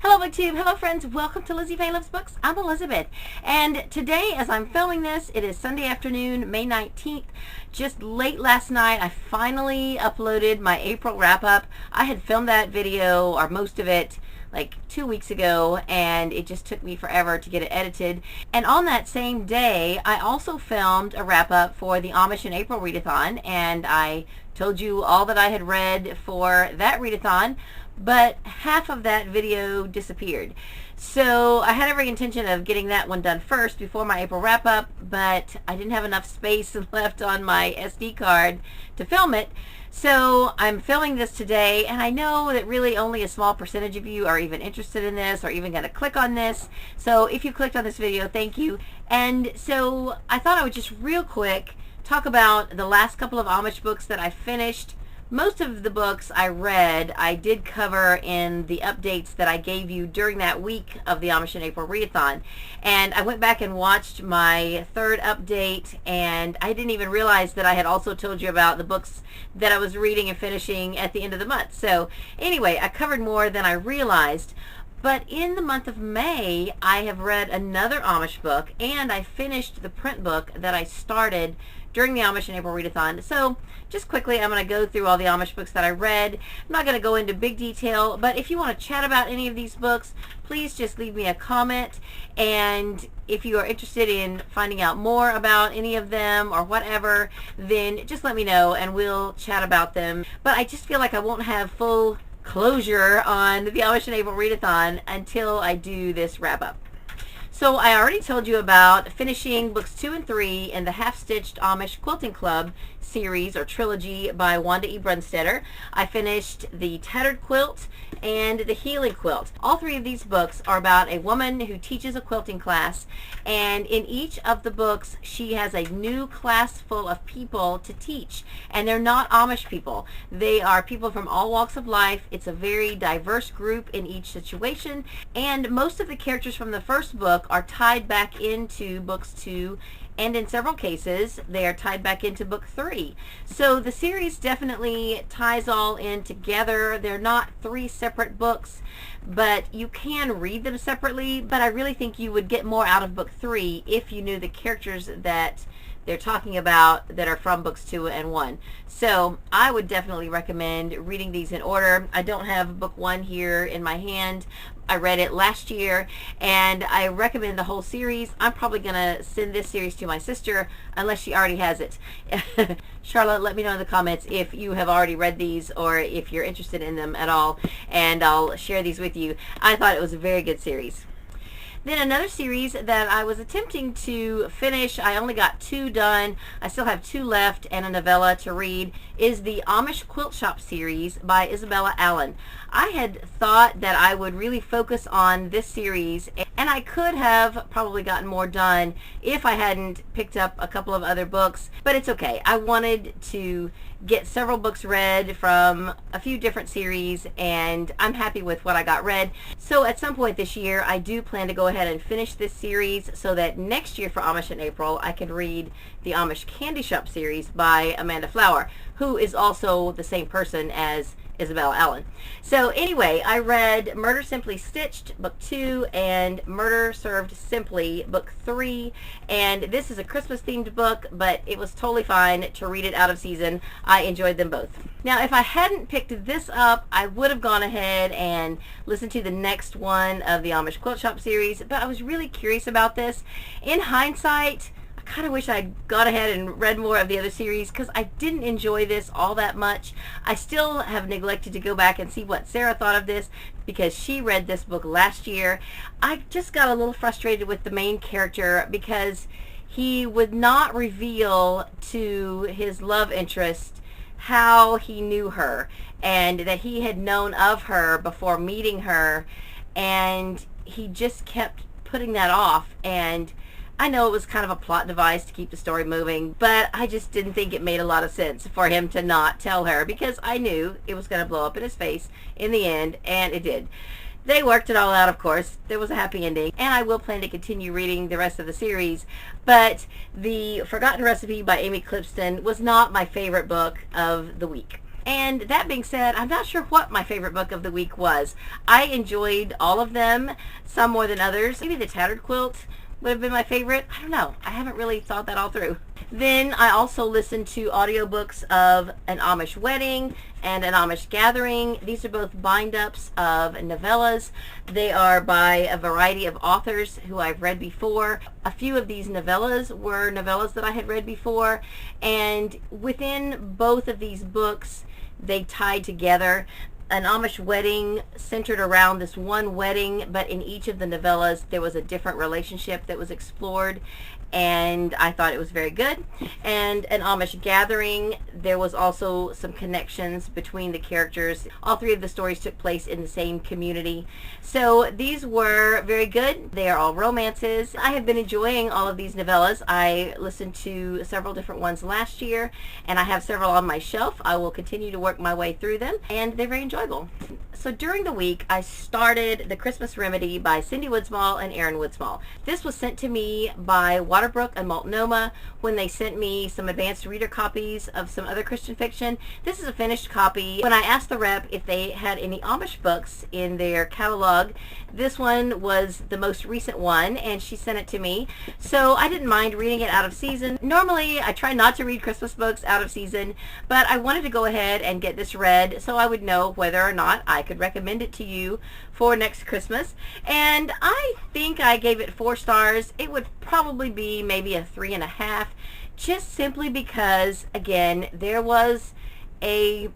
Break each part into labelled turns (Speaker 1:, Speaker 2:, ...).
Speaker 1: Hello BookTube, hello friends, welcome to LizziefayeLovesBooks. I'm Elizabeth, and today as I'm filming this, it is Sunday afternoon, May 19th. Just late last night, I finally uploaded my April wrap-up. I had filmed that video, or most of it, like 2 weeks ago, and it just took me forever to get it edited. And on that same day, I also filmed a wrap-up for the Amish in April Readathon, and I told you all that I had read for that readathon, but half of that video disappeared. So I had every intention of getting that one done first before my April wrap-up, but I didn't have enough space left on my SD card to film it. So I'm filming this today, and I know that really only a small percentage of you are even interested in this or even going to click on this. So if you clicked on this video, thank you. And so I thought I would just real quick talk about the last couple of Amish books that I finished. Most of the books I read, I did cover in the updates that I gave you during that week of the Amish in April Readathon. And I went back and watched my third update, and I didn't even realize that I had also told you about the books that I was reading and finishing at the end of the month. So anyway, I covered more than I realized. But in the month of May, I have read another Amish book, and I finished the print book that I started during the Amish in April Readathon. So just quickly, I'm going to go through all the Amish books that I read. I'm not going to go into big detail, but if you want to chat about any of these books, please just leave me a comment. And if you are interested in finding out more about any of them or whatever, then just let me know and we'll chat about them. But I just feel like I won't have full closure on the Amish in April Readathon until I do this wrap-up. So I already told you about finishing books 2 and 3 in the Half-Stitched Amish Quilting Club series or trilogy by Wanda E. Brunstetter. I finished the Tattered Quilt and the Healing Quilt. All three of these books are about a woman who teaches a quilting class, and in each of the books she has a new class full of people to teach, and they're not Amish people. They are people from all walks of life. It's a very diverse group in each situation, and most of the characters from the first book are tied back into books 2, and in several cases they are tied back into book 3. So the series definitely ties all in together. They're not 3 separate books, but you can read them separately. But I really think you would get more out of book 3 if you knew the characters that they're talking about that are from books 2 and 1. So I would definitely recommend reading these in order. I don't have book 1 here in my hand. I read it last year, and I recommend the whole series. I'm probably going to send this series to my sister unless she already has it. Charlotte, let me know in the comments if you have already read these or if you're interested in them at all, and I'll share these with you. I thought it was a very good series. Then another series that I was attempting to finish, I only got 2 done, I still have 2 left and a novella to read, is the Amish Quilt Shop series by Isabella Allen. I had thought that I would really focus on this series, and I could have probably gotten more done if I hadn't picked up a couple of other books, but it's okay. I wanted to get several books read from a few different series, and I'm happy with what I got read. So at some point this year, I do plan to go ahead and finish this series so that next year for Amish in April, I can read the Amish Candy Shop series by Amanda Flower, who is also the same person as Isabella Allen. So anyway, I read Murder Simply Stitched, book 2, and Murder Served Simply, book 3. And this is a Christmas themed book, but it was totally fine to read it out of season. I enjoyed them both. Now, if I hadn't picked this up, I would have gone ahead and listened to the next one of the Amish Quilt Shop series, but I was really curious about this. In hindsight, kind of wish I'd gone ahead and read more of the other series because I didn't enjoy this all that much. I still have neglected to go back and see what Sarah thought of this because she read this book last year. I just got a little frustrated with the main character because he would not reveal to his love interest how he knew her and that he had known of her before meeting her, and he just kept putting that off. And I know it was kind of a plot device to keep the story moving, but I just didn't think it made a lot of sense for him to not tell her because I knew it was going to blow up in his face in the end, and it did. They worked it all out, of course. There was a happy ending, and I will plan to continue reading the rest of the series, but the Forgotten Recipe by Amy Clipston was not my favorite book of the week. And that being said, I'm not sure what my favorite book of the week was. I enjoyed all of them, some more than others. Maybe the Tattered Quilt would have been my favorite. I don't know. I haven't really thought that all through. Then I also listened to audiobooks of An Amish Wedding and An Amish Gathering. These are both bind-ups of novellas. They are by a variety of authors who I've read before. A few of these novellas were novellas that I had read before, and within both of these books, they tied together. An Amish Wedding centered around this one wedding, but in each of the novellas there was a different relationship that was explored, and I thought it was very good. And An Amish Gathering, there was also some connections between the characters. All three of the stories took place in the same community. So these were very good. They are all romances. I have been enjoying all of these novellas. I listened to several different ones last year, and I have several on my shelf. I will continue to work my way through them, and they're very enjoyable. So during the week, I started The Christmas Remedy by Cindy Woodsmall and Aaron Woodsmall. This was sent to me by Waterbrook and Multnomah when they sent me some advanced reader copies of some other Christian fiction. This is a finished copy. When I asked the rep if they had any Amish books in their catalog, this one was the most recent one, and she sent it to me. So I didn't mind reading it out of season. Normally, I try not to read Christmas books out of season, but I wanted to go ahead and get this read so I would know whether or not I could recommend it to you for next Christmas. And I think I gave it 4 stars. It would probably be maybe a 3.5, just simply because, again, there was a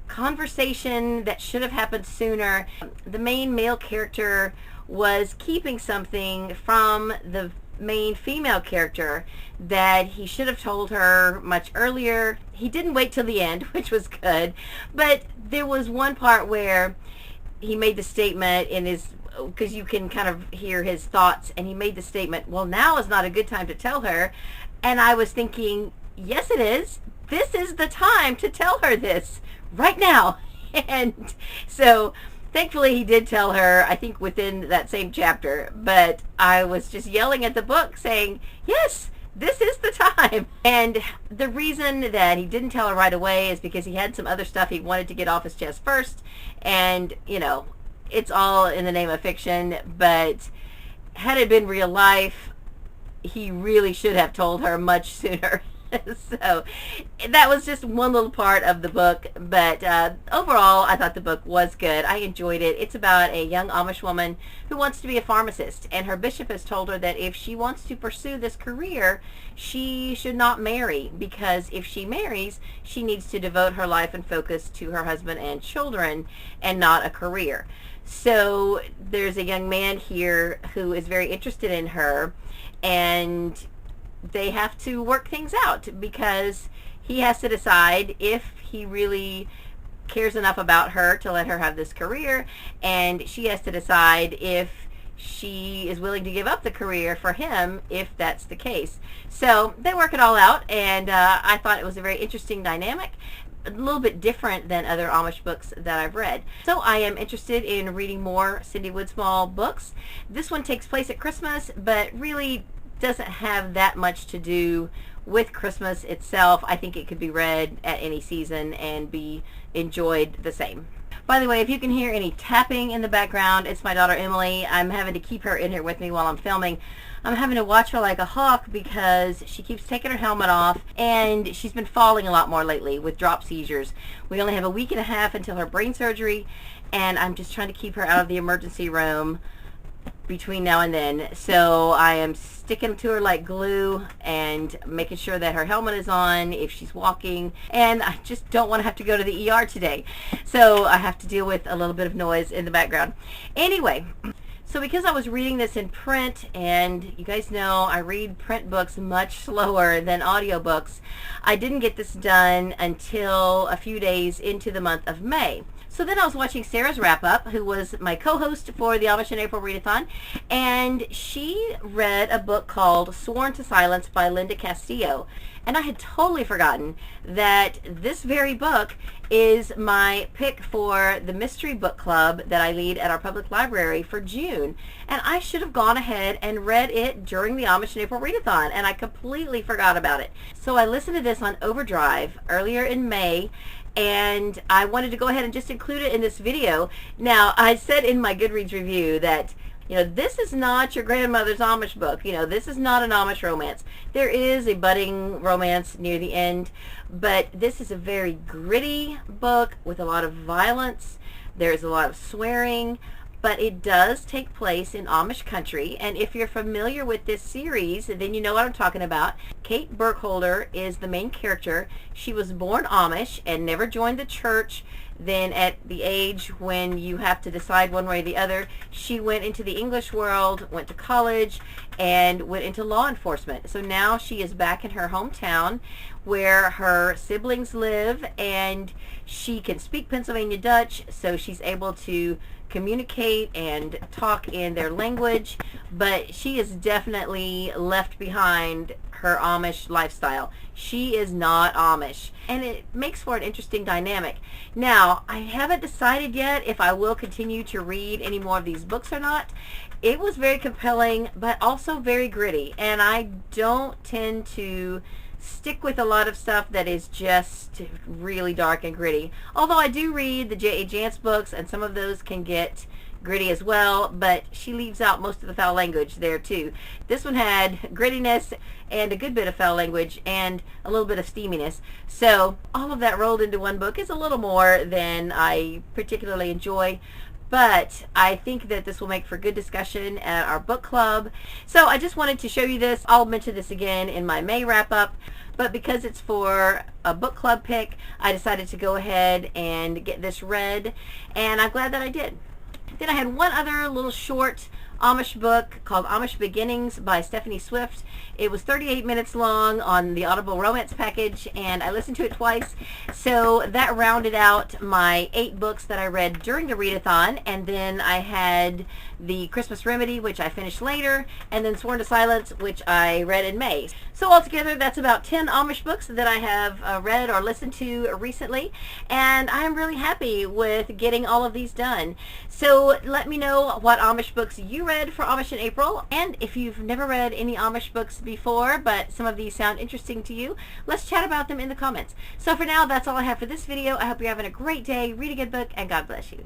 Speaker 1: conversation that should have happened sooner. The main male character was keeping something from the main female character that he should have told her much earlier. He didn't wait till the end, which was good, but there was one part where he made the statement in his, because you can kind of hear his thoughts, and he made the statement, well, now is not a good time to tell her. And I was thinking, yes it is. This is the time to tell her this right now. And so thankfully he did tell her, I think within that same chapter, but I was just yelling at the book saying, yes, this is the time. And the reason that he didn't tell her right away is because he had some other stuff he wanted to get off his chest first. And, you know, it's all in the name of fiction, but had it been real life, he really should have told her much sooner. So that was just one little part of the book, but overall I thought the book was good. I enjoyed it. It's about a young Amish woman who wants to be a pharmacist, and her bishop has told her that if she wants to pursue this career, she should not marry, because if she marries, she needs to devote her life and focus to her husband and children and not a career. So there's a young man here who is very interested in her, and they have to work things out because he has to decide if he really cares enough about her to let her have this career, and she has to decide if she is willing to give up the career for him if that's the case. So they work it all out, and I thought it was a very interesting dynamic, a little bit different than other Amish books that I've read. So I am interested in reading more Cindy Woodsmall books. This one takes place at Christmas, but really doesn't have that much to do with Christmas itself. I think it could be read at any season and be enjoyed the same. By the way, if you can hear any tapping in the background, it's my daughter Emily. I'm having to keep her in here with me while I'm filming. I'm having to watch her like a hawk because she keeps taking her helmet off, and she's been falling a lot more lately with drop seizures. We only have a week and a half until her brain surgery, and I'm just trying to keep her out of the emergency room between now and then. So I am sticking to her like glue and making sure that her helmet is on if she's walking, and I just don't want to have to go to the ER today, so I have to deal with a little bit of noise in the background. Anyway, so because I was reading this in print, and you guys know I read print books much slower than audiobooks, I didn't get this done until a few days into the month of May. So then I was watching Sarah's wrap-up, who was my co-host for the Amish in April Readathon, and she read a book called Sworn to Silence by Linda Castillo. And I had totally forgotten that this very book is my pick for the mystery book club that I lead at our public library for June. And I should have gone ahead and read it during the Amish in April Readathon, and I completely forgot about it. So I listened to this on overdrive earlier in May, and I wanted to go ahead and just include it in this video. Now, I said in my Goodreads review that, you know, this is not your grandmother's Amish book. You know, this is not an Amish romance. There is a budding romance near the end, but this is a very gritty book with a lot of violence. There's a lot of swearing, but it does take place in Amish country, and if you're familiar with this series, then you know what I'm talking about. Kate Burkholder is the main character. She was born Amish and never joined the church. Then at the age when you have to decide one way or the other, she went into the English world, went to college, and went into law enforcement. So now she is back in her hometown where her siblings live, and she can speak Pennsylvania Dutch, so she's able to communicate and talk in their language, but she is definitely left behind her Amish lifestyle. She is not Amish, and it makes for an interesting dynamic. Now, I haven't decided yet if I will continue to read any more of these books or not. It was very compelling, but also very gritty, and I don't tend to stick with a lot of stuff that is just really dark and gritty. Although I do read the J.A. Jance books, and some of those can get gritty as well, but she leaves out most of the foul language there too. This one had grittiness and a good bit of foul language and a little bit of steaminess. So all of that rolled into one book is a little more than I particularly enjoy. But I think that this will make for good discussion at our book club. So I just wanted to show you this. I'll mention this again in my May wrap-up. But because it's for a book club pick, I decided to go ahead and get this read. And I'm glad that I did. Then I had one other little short Amish book called Amish Beginnings by Stephanie Swift. It was 38 minutes long on the Audible Romance package, and I listened to it twice. So that rounded out my 8 books that I read during the Readathon, and then I had the Christmas Remedy, which I finished later, and then Sworn to Silence, which I read in May. So altogether, that's about 10 Amish books that I have read or listened to recently, and I'm really happy with getting all of these done. So let me know what Amish books you read for Amish in April, and if you've never read any Amish books before, but some of these sound interesting to you, let's chat about them in the comments. So for now, that's all I have for this video. I hope you're having a great day, read a good book, and God bless you.